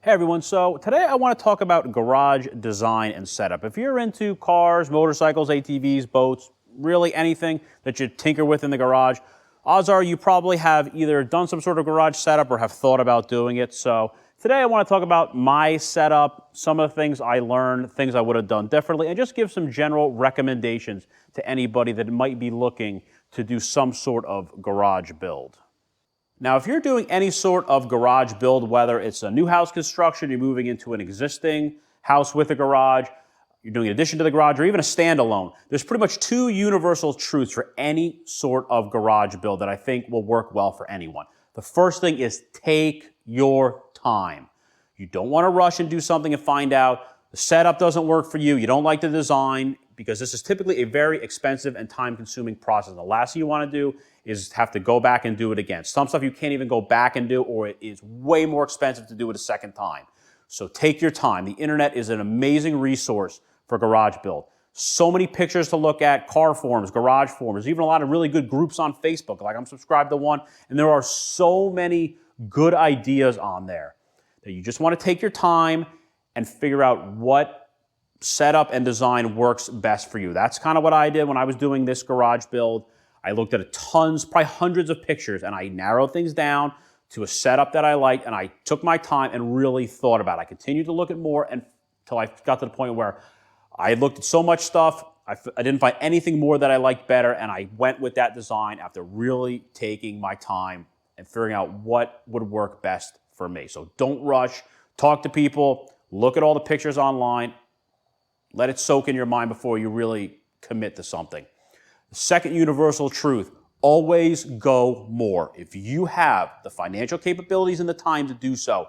Hey everyone, so today I want to talk about garage design and setup. If you're into cars, motorcycles, ATVs, boats, really anything that you tinker with in the garage, odds are you probably have either done some sort of garage setup or have thought about doing it. So today I want to talk about my setup, some of the things I learned, things I would have done differently, and just give some general recommendations to anybody that might be looking to do some sort of garage build. Now, if you're doing any sort of garage build, whether it's a new house construction, you're moving into an existing house with a garage, you're doing an addition to the garage, or even a standalone, there's pretty much two universal truths for any sort of garage build that I think will work well for anyone. The first thing is take your time. You don't want to rush and do something and find out the setup doesn't work for you, you don't like the design, because this is typically a very expensive and time-consuming process. The last thing you want to do is have to go back and do it again. Some stuff you can't even go back and do, or it is way more expensive to do it a second time. So take your time. The internet is an amazing resource for garage build. So many pictures to look at, car forums, garage forums, there's even a lot of really good groups on Facebook, like I'm subscribed to one, and there are so many good ideas on there that you just want to take your time and figure out what setup and design works best for you. That's kind of what I did when I was doing this garage build. I looked at tons, probably hundreds of pictures, and I narrowed things down to a setup that I liked, and I took my time and really thought about it. I continued to look at more until I got to the point where I looked at so much stuff, I didn't find anything more that I liked better, and I went with that design after really taking my time and figuring out what would work best for me. So don't rush, talk to people, look at all the pictures online, let it soak in your mind before you really commit to something. The second universal truth, always go more. If you have the financial capabilities and the time to do so,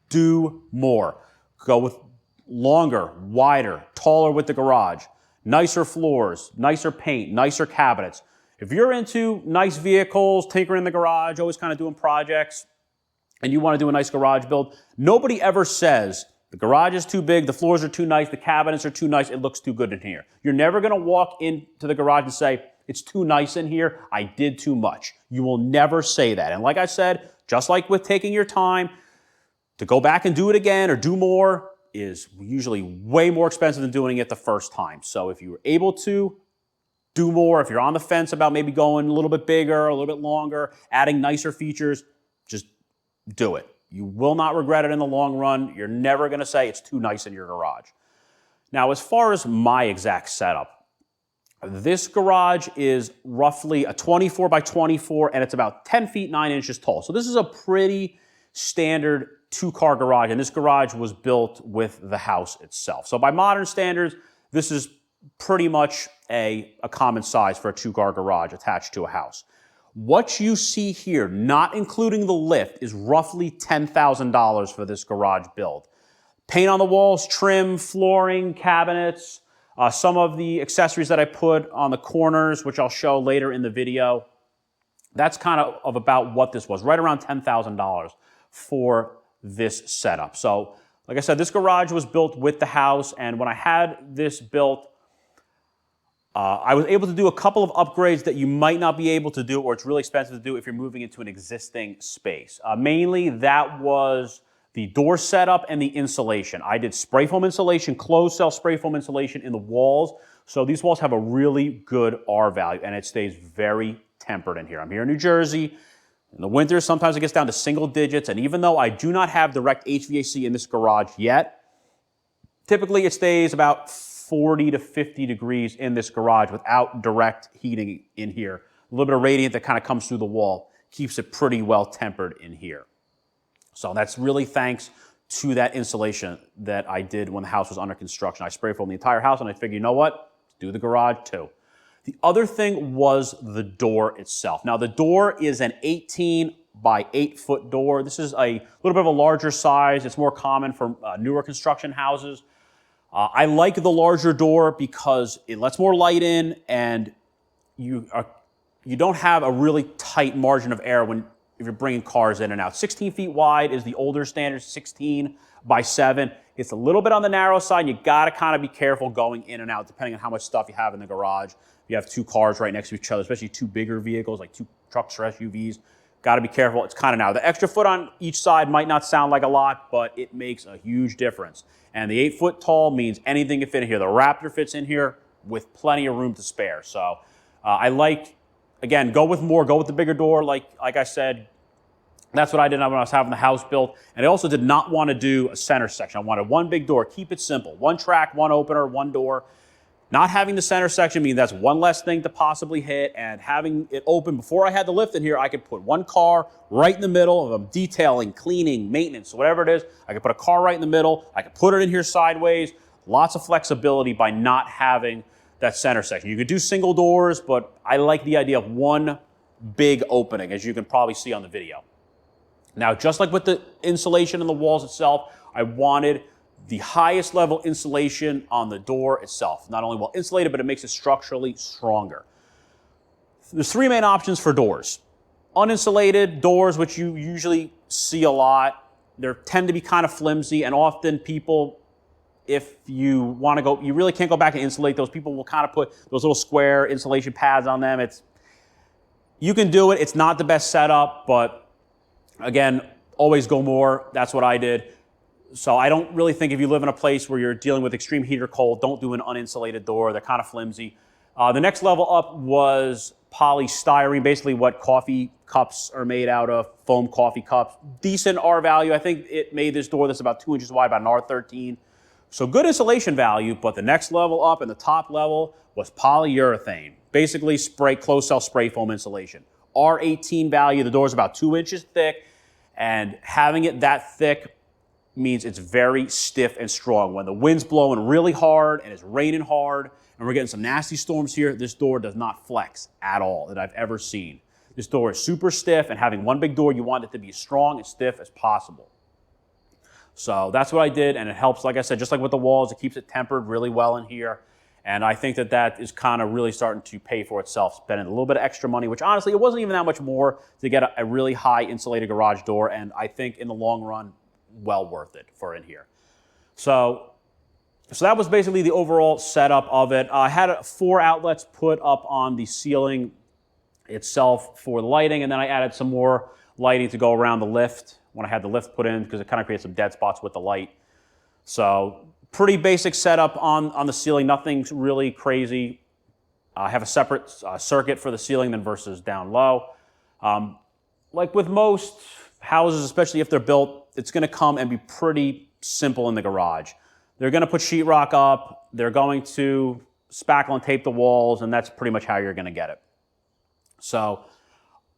do more. Go with longer, wider, taller with the garage, nicer floors, nicer paint, nicer cabinets. If you're into nice vehicles, tinkering in the garage, always kind of doing projects, and you want to do a nice garage build, nobody ever says, the garage is too big, the floors are too nice, the cabinets are too nice, it looks too good in here. You're never going to walk into the garage and say, it's too nice in here, I did too much. You will never say that. And like I said, just like with taking your time, to go back and do it again or do more is usually way more expensive than doing it the first time. So if you were able to, do more. If you're on the fence about maybe going a little bit bigger, a little bit longer, adding nicer features, just do it. You will not regret it in the long run. You're never going to say it's too nice in your garage. Now, as far as my exact setup, this garage is roughly a 24 by 24, and it's about 10 feet 9 inches tall. So this is a pretty standard two-car garage, and this garage was built with the house itself. So by modern standards, this is pretty much a common size for a two-car garage attached to a house. What you see here, not including the lift, is roughly $10,000 for this garage build. Paint on the walls, trim, flooring, cabinets, some of the accessories that I put on the corners, which I'll show later in the video. That's kind of about what this was, right around $10,000 for this setup. So, like I said, this garage was built with the house, and when I had this built, I was able to do a couple of upgrades that you might not be able to do, or it's really expensive to do if you're moving into an existing space. Mainly, that was the door setup and the insulation. I did spray foam insulation, closed cell spray foam insulation in the walls. So these walls have a really good R value, and it stays very tempered in here. I'm here in New Jersey. In the winter, sometimes it gets down to single digits, and even though I do not have direct HVAC in this garage yet, typically it stays about 40 to 50 degrees in this garage without direct heating in here. A little bit of radiant that kind of comes through the wall keeps it pretty well tempered in here. So that's really thanks to that insulation that I did when the house was under construction. I spray foamed the entire house, and I figured, you know what? Let's do the garage too. The other thing was the door itself. Now the door is an 18 by 8 foot door. This is a little bit of a larger size. It's more common for newer construction houses. I like the larger door because it lets more light in, and you don't have a really tight margin of error if you're bringing cars in and out. 16 feet wide is the older standard, 16 by 7. It's a little bit on the narrow side. You got to kind of be careful going in and out depending on how much stuff you have in the garage. If you have two cars right next to each other, especially two bigger vehicles like two trucks or SUVs, got to be careful. It's kind of narrow. The extra foot on each side might not sound like a lot, but it makes a huge difference. And the 8 foot tall means anything can fit in here. The Raptor fits in here with plenty of room to spare. So I like, again, go with more, go with the bigger door. Like I said, that's what I did when I was having the house built. And I also did not want to do a center section. I wanted one big door, keep it simple. One track, one opener, one door. Not having the center section means that's one less thing to possibly hit, and having it open before I had the lift in here, I could put one car right in the middle of detailing, cleaning, maintenance, whatever it is. I could put a car right in the middle. I could put it in here sideways. Lots of flexibility by not having that center section. You could do single doors, but I like the idea of one big opening, as you can probably see on the video. Now, just like with the insulation in the walls itself, I wanted the highest level insulation on the door itself. Not only well insulated, but it makes it structurally stronger. There's 3 main options for doors. Uninsulated doors, which you usually see a lot, they tend to be kind of flimsy, and often people, if you want to go, you really can't go back and insulate those. People will kind of put those little square insulation pads on them. You can do it. It's not the best setup, but again, always go more. That's what I did. So I don't really think if you live in a place where you're dealing with extreme heat or cold, don't do an uninsulated door. They're kind of flimsy. The next level up was polystyrene, basically what coffee cups are made out of, foam coffee cups. Decent R value. I think it made this door that's about 2 inches wide, about an R13. So good insulation value, but the next level up and the top level was polyurethane, basically closed cell spray foam insulation. R18 value, the door is about 2 inches thick, and having it that thick means it's very stiff and strong. When the wind's blowing really hard and it's raining hard and we're getting some nasty storms here, this door does not flex at all that I've ever seen. This door is super stiff, and having one big door, you want it to be as strong and stiff as possible. So that's what I did, and it helps, like I said, just like with the walls, it keeps it tempered really well in here. And I think that is kind of really starting to pay for itself, spending a little bit of extra money, which honestly, it wasn't even that much more to get a really high insulated garage door, and I think in the long run, well worth it for in here. So that was basically the overall setup of it. I had 4 outlets put up on the ceiling itself for the lighting, and then I added some more lighting to go around the lift when I had the lift put in, because it kind of creates some dead spots with the light. So pretty basic setup on the ceiling, nothing really crazy. I have a separate circuit for the ceiling than versus down low. Like with most houses, especially if they're built, it's going to come and be pretty simple in the garage. They're going to put sheetrock up, they're going to spackle and tape the walls, and that's pretty much how you're going to get it. So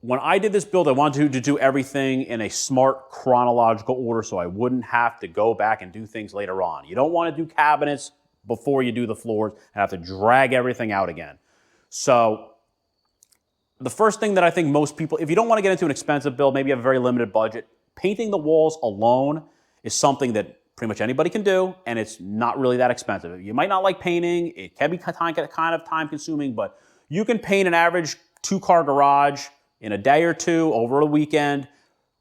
when I did this build, I wanted to do everything in a smart chronological order so I wouldn't have to go back and do things later on. You don't want to do cabinets before you do the floors and have to drag everything out again. So the first thing that I think most people, if you don't want to get into an expensive build, maybe you have a very limited budget, painting the walls alone is something that pretty much anybody can do, and it's not really that expensive. You might not like painting, it can be kind of time consuming, but you can paint an average 2-car garage in a day or two over a weekend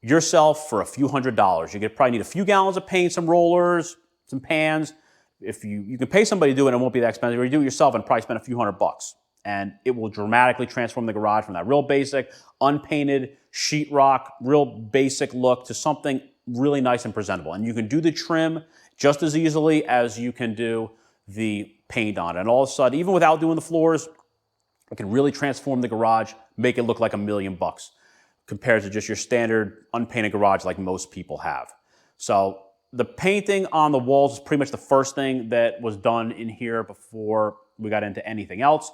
yourself for a few $100s. You could probably need a few gallons of paint, some rollers, some pans. If you can pay somebody to do it, it won't be that expensive. Or you do it yourself and probably spend a few $100. And it will dramatically transform the garage from that real basic, unpainted sheetrock, real basic look to something really nice and presentable. And you can do the trim just as easily as you can do the paint on it. And all of a sudden, even without doing the floors, it can really transform the garage, make it look like $1 million compared to just your standard unpainted garage like most people have. So the painting on the walls is pretty much the first thing that was done in here before we got into anything else.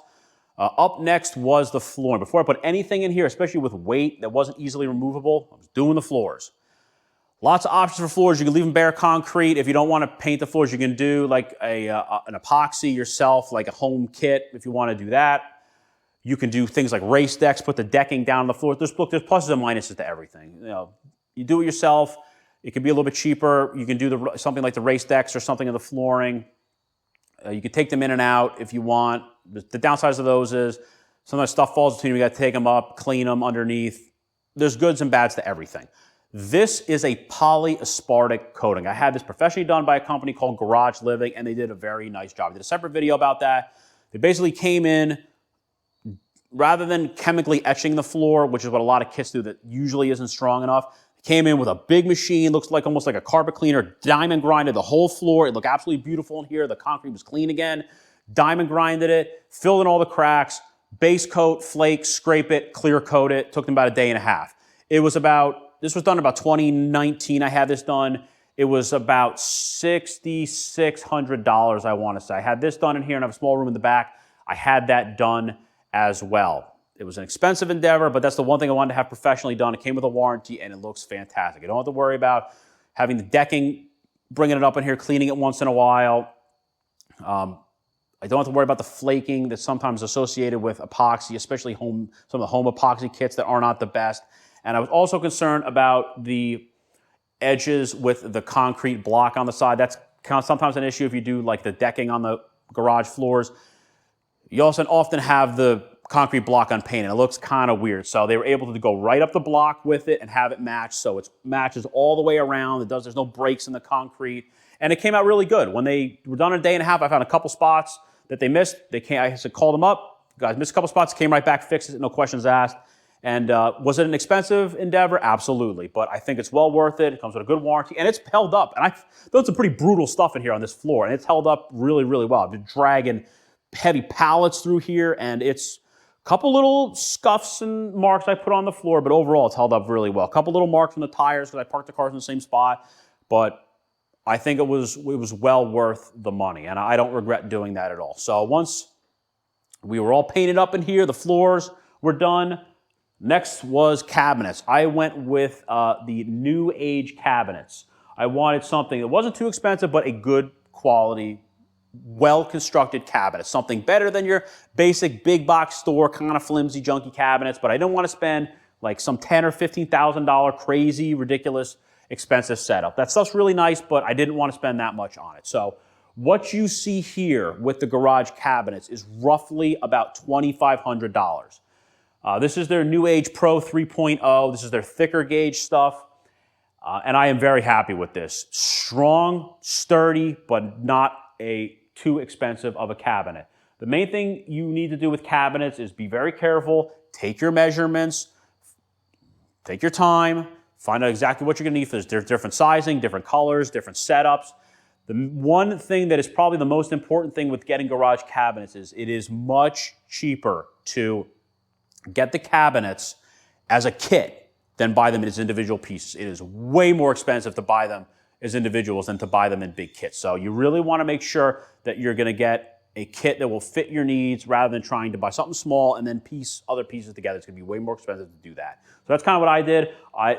Up next was the flooring. Before I put anything in here, especially with weight that wasn't easily removable, I was doing the floors. Lots of options for floors. You can leave them bare concrete. If you don't want to paint the floors, you can do like an epoxy yourself, like a home kit if you want to do that. You can do things like race decks, put the decking down on the floor. There's pluses and minuses to everything. You do it yourself. It can be a little bit cheaper. You can do something like the race decks or something of the flooring. You can take them in and out if you want. The downsides of those is sometimes stuff falls between them. You got to take them up, clean them underneath. There's goods and bads to everything. This is a polyaspartic coating. I had this professionally done by a company called Garage Living, and they did a very nice job. I did a separate video about that. They basically came in, rather than chemically etching the floor, which is what a lot of kits do that usually isn't strong enough, came in with a big machine, looks like almost like a carpet cleaner, diamond grinded the whole floor. It looked absolutely beautiful in here. The concrete was clean again. Diamond grinded it, filled in all the cracks, base coat, flake, scrape it, clear coat it. Took them about a day and a half. This was done about 2019. I had this done. It was about $6,600, I want to say. I had this done in here and I have a small room in the back. I had that done as well. It was an expensive endeavor, but that's the one thing I wanted to have professionally done. It came with a warranty and it looks fantastic. You don't have to worry about having the decking, bringing it up in here, cleaning it once in a while. I don't have to worry about the flaking that's sometimes associated with epoxy, especially some of the home epoxy kits that are not the best. And I was also concerned about the edges with the concrete block on the side. That's sometimes an issue if you do like the decking on the garage floors. You also often have the concrete block unpainted. It looks kind of weird. So they were able to go right up the block with it and have it match. So it matches all the way around. There's no breaks in the concrete. And it came out really good. When they were done in a day and a half, I found a couple spots that they missed. I called them up. Guys, missed a couple spots, came right back, fixed it, no questions asked. And was it an expensive endeavor? Absolutely. But I think it's well worth it. It comes with a good warranty. And it's held up. And I've done some pretty brutal stuff in here on this floor. And it's held up really, really well. I've been dragging heavy pallets through here. And it's a couple little scuffs and marks I put on the floor. But overall, it's held up really well. A couple little marks on the tires because I parked the cars in the same spot. But I think it was well worth the money. And I don't regret doing that at all. So once we were all painted up in here, the floors were done. Next was cabinets. I went with the New Age cabinets. I wanted something that wasn't too expensive, but a good quality, well-constructed cabinet. Something better than your basic big box store, kind of flimsy, junky cabinets, but I didn't want to spend like some $10,000 or $15,000 crazy, ridiculous, expensive setup. That stuff's really nice, but I didn't want to spend that much on it. So what you see here with the garage cabinets is roughly about $2,500. This is their New Age Pro 3.0. This is their thicker gauge stuff. And I am very happy with this. Strong, sturdy, but not too expensive of a cabinet. The main thing you need to do with cabinets is be very careful, take your measurements, take your time, find out exactly what you're gonna need. There's different sizing, different colors, different setups. The one thing that is probably the most important thing with getting garage cabinets is it is much cheaper to get the cabinets as a kit than buy them as individual pieces. It is way more expensive to buy them as individuals than to buy them in big kits. So you really want to make sure that you're going to get a kit that will fit your needs rather than trying to buy something small and then piece other pieces together. It's going to be way more expensive to do that. So that's kind of what I did.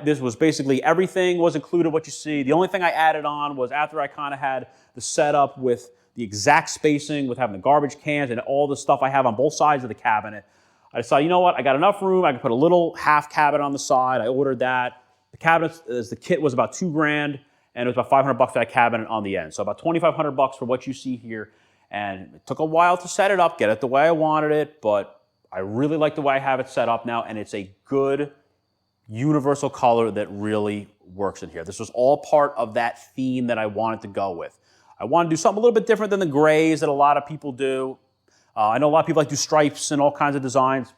This was basically everything was included, what you see. The only thing I added on was after I kind of had the setup with the exact spacing, with having the garbage cans and all the stuff I have on both sides of the cabinet, I decided, you know what, I got enough room, I can put a little half cabinet on the side. I ordered that. The cabinet, the kit was about $2,000, and it was about $500 for that cabinet on the end. So about $2,500 for what you see here. And it took a while to set it up, get it the way I wanted it, but I really like the way I have it set up now, and it's a good universal color that really works in here. This was all part of that theme that I wanted to go with. I wanted to do something a little bit different than the grays that a lot of people do. I know a lot of people like to do stripes and all kinds of designs.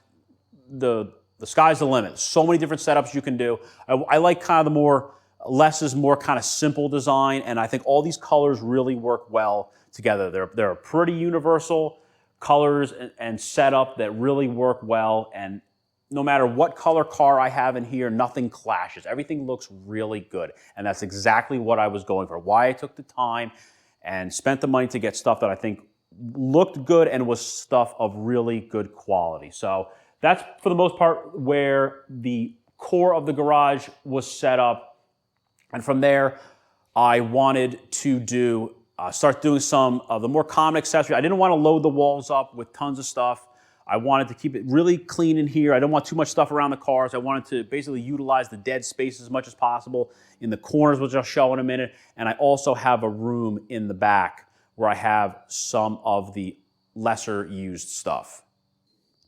The sky's the limit. So many different setups you can do. I like kind of the less is more kind of simple design, and I think all these colors really work well together. They're pretty universal colors and setup that really work well, and no matter what color car I have in here, nothing clashes. Everything looks really good, and that's exactly what I was going for. Why I took the time and spent the money to get stuff that I think looked good and was stuff of really good quality. So that's, for the most part, where the core of the garage was set up. And from there, I wanted to start doing some of the more common accessories. I didn't want to load the walls up with tons of stuff. I wanted to keep it really clean in here. I didn't want too much stuff around the cars. I wanted to basically utilize the dead space as much as possible in the corners, which I'll show in a minute. And I also have a room in the back where I have some of the lesser used stuff.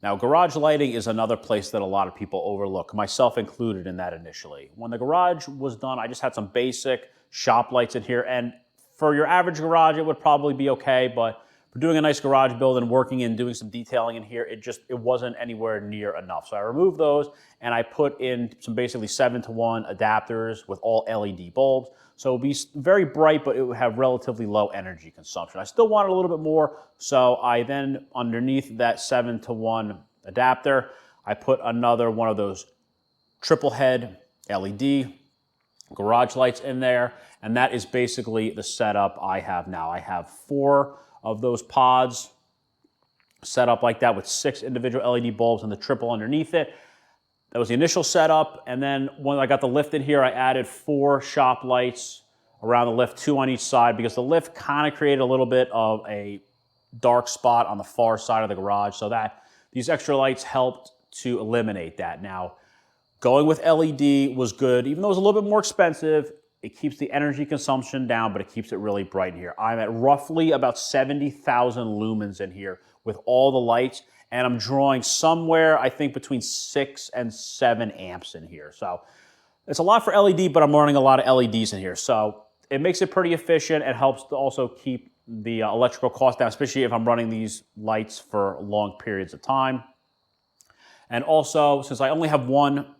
Now, garage lighting is another place that a lot of people overlook, myself included in that initially. When the garage was done, I just had some basic shop lights in here, and for your average garage, it would probably be okay, but for doing a nice garage build and working and doing some detailing in here, it wasn't anywhere near enough. So I removed those and I put in some basically 7-to-1 adapters with all LED bulbs. So it would be very bright, but it would have relatively low energy consumption. I still wanted a little bit more, so I then, underneath that 7-to-1 adapter, I put another one of those triple head LED garage lights in there, and that is basically the setup I have now. I have 4 of those pods set up like that with 6 individual LED bulbs and the triple underneath it. That was the initial setup, and then when I got the lift in here, I added 4 shop lights around the lift, 2 on each side, because the lift kind of created a little bit of a dark spot on the far side of the garage, so that these extra lights helped to eliminate that. Now, going with LED was good, even though it was a little bit more expensive. It keeps the energy consumption down, but it keeps it really bright in here. I'm at roughly about 70,000 lumens in here with all the lights, and I'm drawing somewhere, I think, between 6 and 7 amps in here. So it's a lot for LED, but I'm running a lot of LEDs in here. So it makes it pretty efficient. It helps to also keep the electrical cost down, especially if I'm running these lights for long periods of time. And also, since I only have one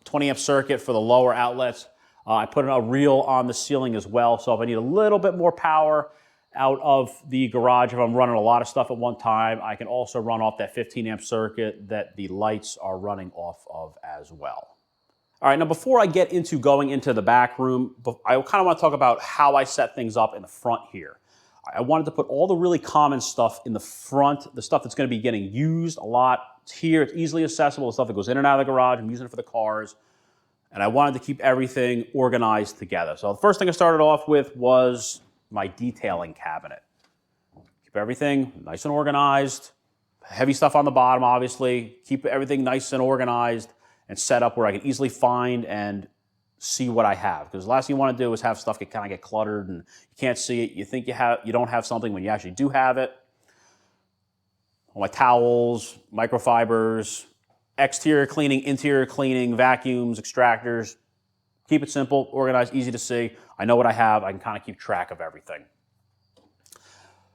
20 amp circuit for the lower outlets, I put a reel on the ceiling as well. So if I need a little bit more power out of the garage, if I'm running a lot of stuff at one time, I can also run off that 15 amp circuit that the lights are running off of as well. All right, now before I get into going into the back room, I kind of want to talk about how I set things up in the front here. I wanted to put all the really common stuff in the front, the stuff that's going to be getting used a lot. It's here, it's easily accessible, the stuff that goes in and out of the garage. I'm using it for the cars. And I wanted to keep everything organized together. So the first thing I started off with was my detailing cabinet. Keep everything nice and organized. Heavy stuff on the bottom, obviously. Keep everything nice and organized and set up where I can easily find and see what I have. Because the last thing you want to do is have stuff kind of get cluttered and you can't see it. You think you don't have something when you actually do have it. All my towels, microfibers, exterior cleaning, interior cleaning, vacuums, extractors. Keep it simple, organized, easy to see. I know what I have. I can kind of keep track of everything.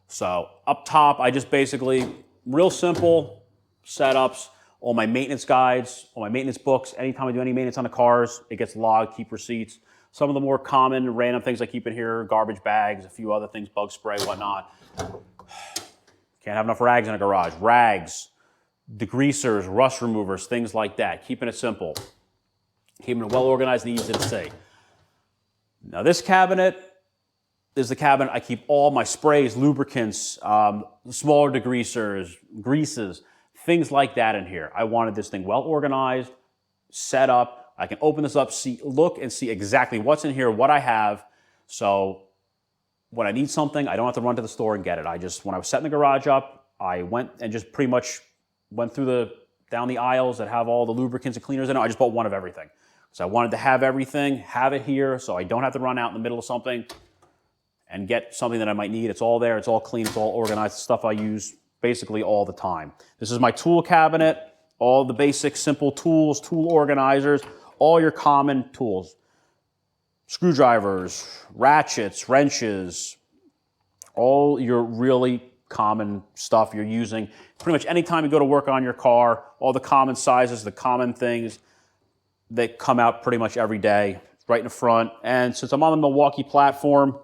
So up top, I just basically, real simple setups, all my maintenance guides, all my maintenance books. Anytime I do any maintenance on the cars, it gets logged, keep receipts. Some of the more common random things I keep in here, garbage bags, a few other things, bug spray, whatnot. Can't have enough rags in a garage. Rags, degreasers, rust removers, things like that. Keeping it simple. Keeping it well organized and easy to see. Now this cabinet is the cabinet I keep all my sprays, lubricants, smaller degreasers, greases, things like that in here. I wanted this thing well organized, set up. I can open this up, look and see exactly what's in here, what I have. So when I need something, I don't have to run to the store and get it. When I was setting the garage up, I went and just pretty much went down the aisles that have all the lubricants and cleaners in it. I just bought one of everything. So I wanted to have everything, have it here, so I don't have to run out in the middle of something and get something that I might need. It's all there, it's all clean, it's all organized, it's stuff I use basically all the time. This is my tool cabinet, all the basic simple tools, tool organizers, all your common tools. Screwdrivers, ratchets, wrenches, all your really common stuff you're using. Pretty much anytime you go to work on your car, all the common sizes, the common things that come out pretty much every day, right in the front. And since I'm on the Milwaukee platform,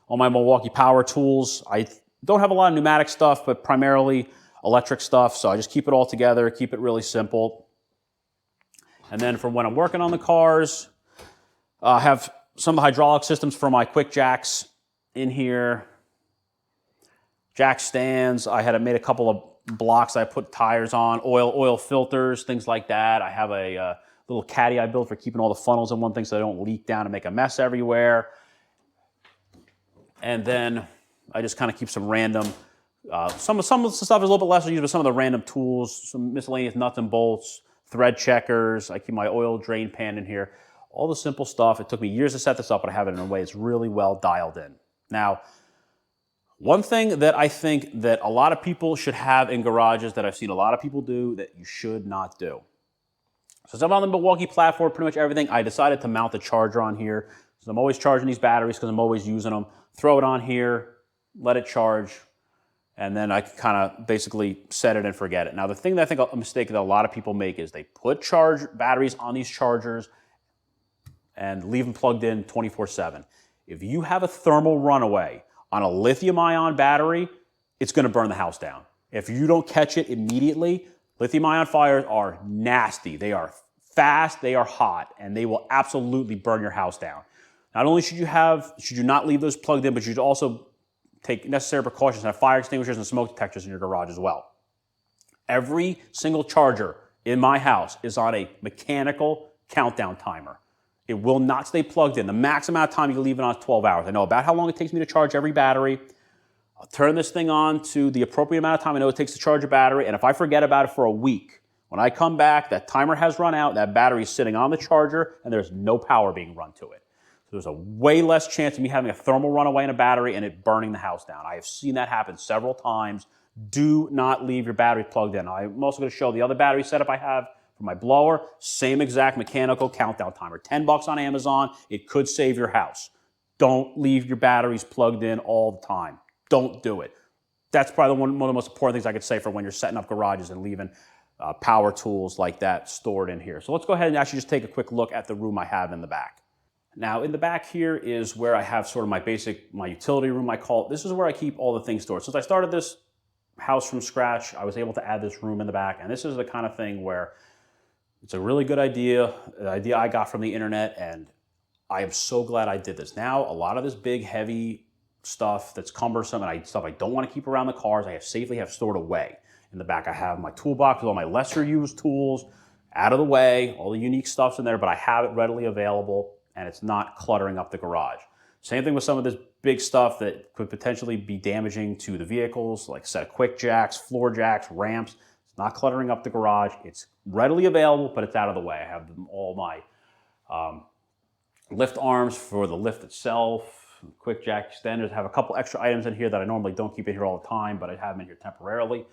all my Milwaukee power tools, I don't have a lot of pneumatic stuff, but primarily electric stuff. So I just keep it all together, keep it really simple. And then for when I'm working on the cars, I have some of the hydraulic systems for my quick jacks in here. Jack stands. I had made a couple of blocks I put tires on, oil filters, things like that. I have a little caddy I built for keeping all the funnels in one thing so they don't leak down and make a mess everywhere. And then I just kind of keep some random, some of the stuff is a little bit less used, but some of the random tools, some miscellaneous nuts and bolts, thread checkers. I keep my oil drain pan in here. All the simple stuff. It took me years to set this up, but I have it in a way it's really well dialed in. Now, one thing that I think that a lot of people should have in garages that I've seen a lot of people do that you should not do. Since I'm on the Milwaukee platform, pretty much everything, I decided to mount the charger on here. So I'm always charging these batteries because I'm always using them. Throw it on here, let it charge, and then I can kind of basically set it and forget it. Now, the thing that I think a mistake that a lot of people make is they put batteries on these chargers and leave them plugged in 24/7. If you have a thermal runaway on a lithium-ion battery, it's going to burn the house down. If you don't catch it immediately, lithium-ion fires are nasty. They are fast, they are hot, and they will absolutely burn your house down. Not only should you not leave those plugged in, but you should also take necessary precautions and have fire extinguishers and smoke detectors in your garage as well. Every single charger in my house is on a mechanical countdown timer. It will not stay plugged in. The max amount of time you can leave it on is 12 hours. I know about how long it takes me to charge every battery. I'll turn this thing on to the appropriate amount of time I know it takes to charge a battery, and if I forget about it for a week, when I come back, that timer has run out, that battery is sitting on the charger, and there's no power being run to it. So there's a way less chance of me having a thermal runaway in a battery and it burning the house down. I have seen that happen several times. Do not leave your battery plugged in. I'm also going to show the other battery setup I have for my blower. Same exact mechanical countdown timer. $10 on Amazon. It could save your house. Don't leave your batteries plugged in all the time. Don't do it. That's probably one of the most important things I could say for when you're setting up garages and leaving power tools like that stored in here. So let's go ahead and actually just take a quick look at the room I have in the back. Now, in the back here is where I have sort of my utility room, I call it. This is where I keep all the things stored. Since I started this house from scratch, I was able to add this room in the back, and this is the kind of thing where it's a really good idea, an idea I got from the internet, and I am so glad I did this. Now, a lot of this big, heavy stuff that's cumbersome and stuff I don't want to keep around the cars, I safely have stored away. In the back, I have my toolbox with all my lesser used tools out of the way, all the unique stuff's in there, but I have it readily available, and it's not cluttering up the garage. Same thing with some of this big stuff that could potentially be damaging to the vehicles, like a set of quick jacks, floor jacks, ramps. It's not cluttering up the garage. It's readily available, but it's out of the way. I have all my lift arms for the lift itself, quick jack extenders. I have a couple extra items in here that I normally don't keep in here all the time, but I have them in here temporarily.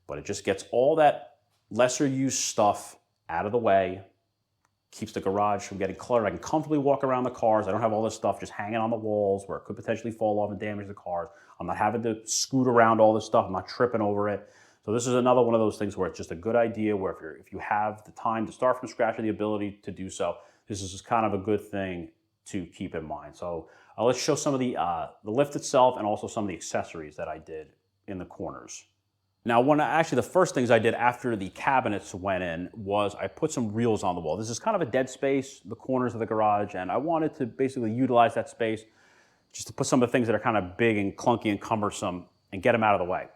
But it just gets all that lesser used stuff out of the way, keeps the garage from getting cluttered. I can comfortably walk around the cars. I don't have all this stuff just hanging on the walls where it could potentially fall off and damage the cars. I'm not having to scoot around all this stuff. I'm not tripping over it. So this is another one of those things where it's just a good idea where if you have the time to start from scratch and the ability to do so, this is just kind of a good thing to keep in mind. So let's show some of the lift itself and also some of the accessories that I did in the corners. Now, actually the first things I did after the cabinets went in was I put some reels on the wall. This is kind of a dead space, the corners of the garage, and I wanted to basically utilize that space just to put some of the things that are kind of big and clunky and cumbersome and get them out of the way.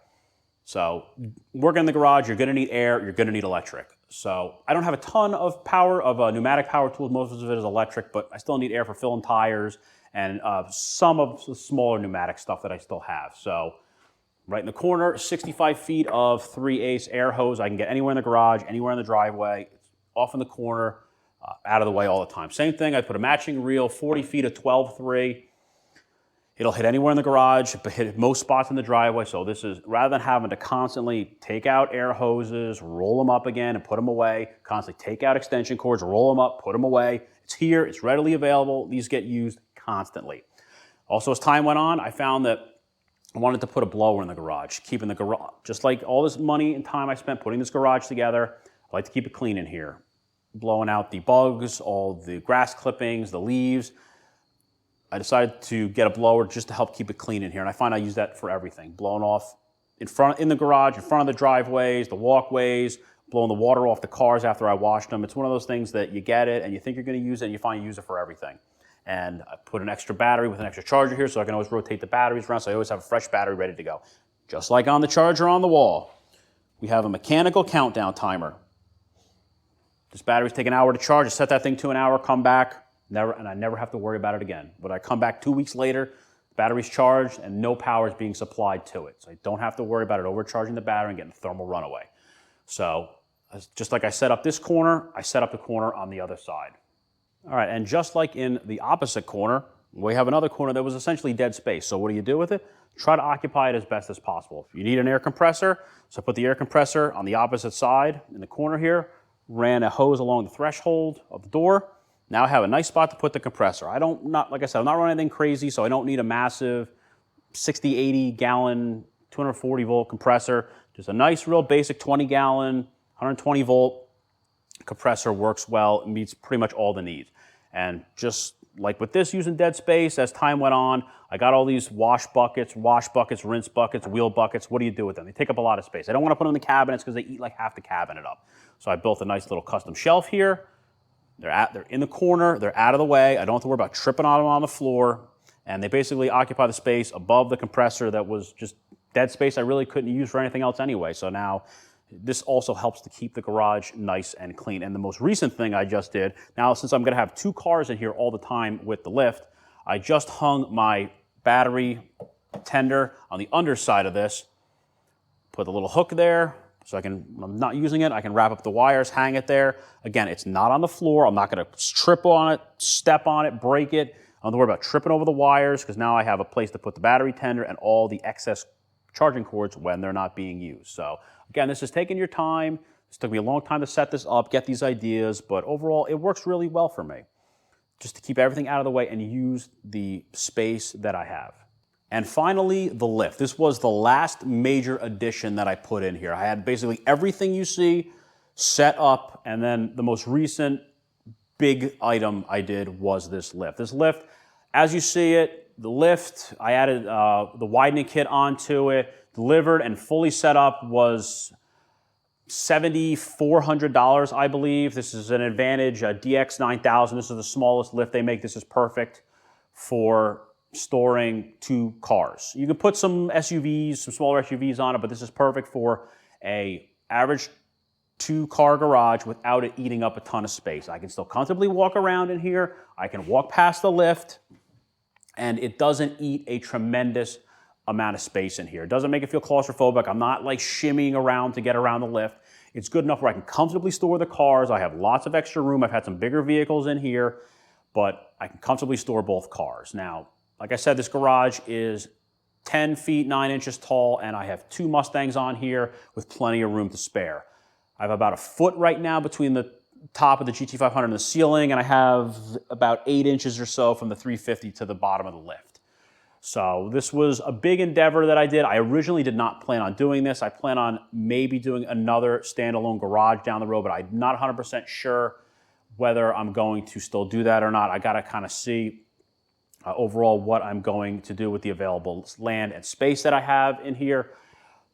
So working in the garage, you're going to need air, you're going to need electric. So I don't have a ton of pneumatic power tools. Most of it is electric, but I still need air for filling tires and some of the smaller pneumatic stuff that I still have. So right in the corner, 65 feet of 3/8 air hose. I can get anywhere in the garage, anywhere in the driveway. It's off in the corner, out of the way all the time. Same thing, I put a matching reel, 40 feet of 12/3. It'll hit anywhere in the garage, but hit most spots in the driveway. So this is, rather than having to constantly take out air hoses, roll them up again and put them away, constantly take out extension cords, roll them up, put them away. It's here, it's readily available. These get used constantly. Also, as time went on, I found that I wanted to put a blower in the garage, keeping the garage, just like all this money and time I spent putting this garage together, I like to keep it clean in here. Blowing out the bugs, all the grass clippings, the leaves. I decided to get a blower just to help keep it clean in here, and I find I use that for everything. Blowing off in the garage, in front of the driveways, the walkways, blowing the water off the cars after I washed them. It's one of those things that you get it and you think you're going to use it and you find you use it for everything. And I put an extra battery with an extra charger here so I can always rotate the batteries around, so I always have a fresh battery ready to go. Just like on the charger on the wall, we have a mechanical countdown timer. This batteries take an hour to charge. I set that thing to an hour, come back, and I never have to worry about it again. But I come back 2 weeks later, the battery's charged and no power is being supplied to it. So I don't have to worry about it overcharging the battery and getting a thermal runaway. So just like I set up this corner, I set up the corner on the other side. All right, and just like in the opposite corner, we have another corner that was essentially dead space. So what do you do with it? Try to occupy it as best as possible. If you need an air compressor, so put the air compressor on the opposite side in the corner here, ran a hose along the threshold of the door. Now I have a nice spot to put the compressor. Like I said, I'm not running anything crazy, so I don't need a massive 60, 80 gallon, 240 volt compressor. Just a nice, real basic 20 gallon, 120 volt compressor, works well, it meets pretty much all the needs. And just like with this using dead space, as time went on, I got all these wash buckets, rinse buckets, wheel buckets. What do you do with them? They take up a lot of space. I don't want to put them in the cabinets because they eat like half the cabinet up. So I built a nice little custom shelf here. They're in the corner, they're out of the way. I don't have to worry about tripping on them on the floor. And they basically occupy the space above the compressor that was just dead space I really couldn't use for anything else anyway. So now this also helps to keep the garage nice and clean. And the most recent thing I just did, now since I'm gonna have 2 cars in here all the time with the lift, I just hung my battery tender on the underside of this, put a little hook there, so when I'm not using it, I can wrap up the wires, hang it there. Again, it's not on the floor. I'm not gonna trip on it, step on it, break it. I don't have to worry about tripping over the wires because now I have a place to put the battery tender and all the excess charging cords when they're not being used. So again, this is taking your time. This took me a long time to set this up, get these ideas, but overall it works really well for me. Just to keep everything out of the way and use the space that I have. And finally, the lift. This was the last major addition that I put in here. I had basically everything you see set up, and then the most recent big item I did was this lift. This lift, as you see it, the lift, I added the widening kit onto it, delivered and fully set up was $7,400, I believe. This is an Advantage DX9000. This is the smallest lift they make. This is perfect for storing 2 cars. You can put some SUVs, some smaller SUVs on it, but this is perfect for a average 2-car garage without it eating up a ton of space. I can still comfortably walk around in here. I can walk past the lift, and it doesn't eat a tremendous amount of space in here. It doesn't make it feel claustrophobic. I'm not like shimmying around to get around the lift. It's good enough where I can comfortably store the cars. I have lots of extra room. I've had some bigger vehicles in here, but I can comfortably store both cars. Now, like I said, this garage is 10 feet 9 inches tall, and I have 2 Mustangs on here with plenty of room to spare. I have about a foot right now between the top of the GT500 and the ceiling, and I have about 8 inches or so from the 350 to the bottom of the lift. So this was a big endeavor that I did. I originally did not plan on doing this. I plan on maybe doing another standalone garage down the road, but I'm not 100% sure whether I'm going to still do that or not. I gotta kind of see overall what I'm going to do with the available land and space that I have in here.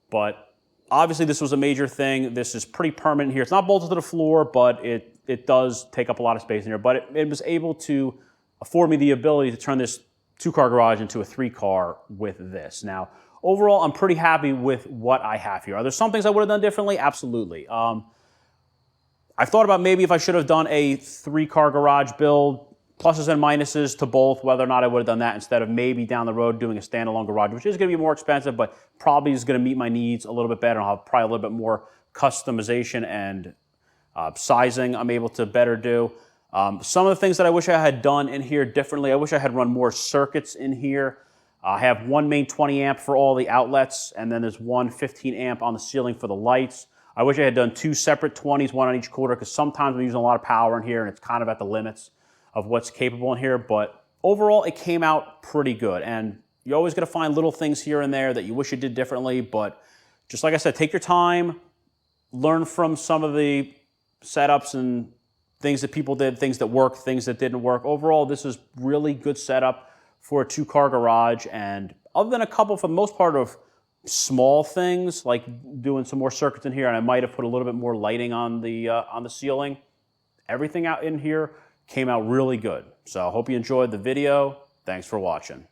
But obviously this was a major thing. This is pretty permanent here. It's not bolted to the floor, but it does take up a lot of space in here. But it was able to afford me the ability to turn this 2-car garage into a 3-car with this. Now, overall, I'm pretty happy with what I have here. Are there some things I would have done differently? Absolutely. I've thought about maybe if I should have done a 3-car garage build, pluses and minuses to both, whether or not I would have done that instead of maybe down the road doing a standalone garage, which is going to be more expensive, but probably is going to meet my needs a little bit better. I'll have probably a little bit more customization and sizing I'm able to better do. Some of the things that I wish I had done in here differently, I wish I had run more circuits in here. I have one main 20 amp for all the outlets, and then there's one 15 amp on the ceiling for the lights. I wish I had done 2 separate 20s, one on each quarter, because sometimes I'm using a lot of power in here and it's kind of at the limits of what's capable in here. But overall, it came out pretty good. And you're always gonna find little things here and there that you wish you did differently, but just like I said, take your time, learn from some of the setups and things that people did, things that worked, things that didn't work. Overall, this is really good setup for a 2-car garage. And other than a couple, for the most part, of small things, like doing some more circuits in here, and I might have put a little bit more lighting on the ceiling, everything out in here came out really good. So I hope you enjoyed the video. Thanks for watching.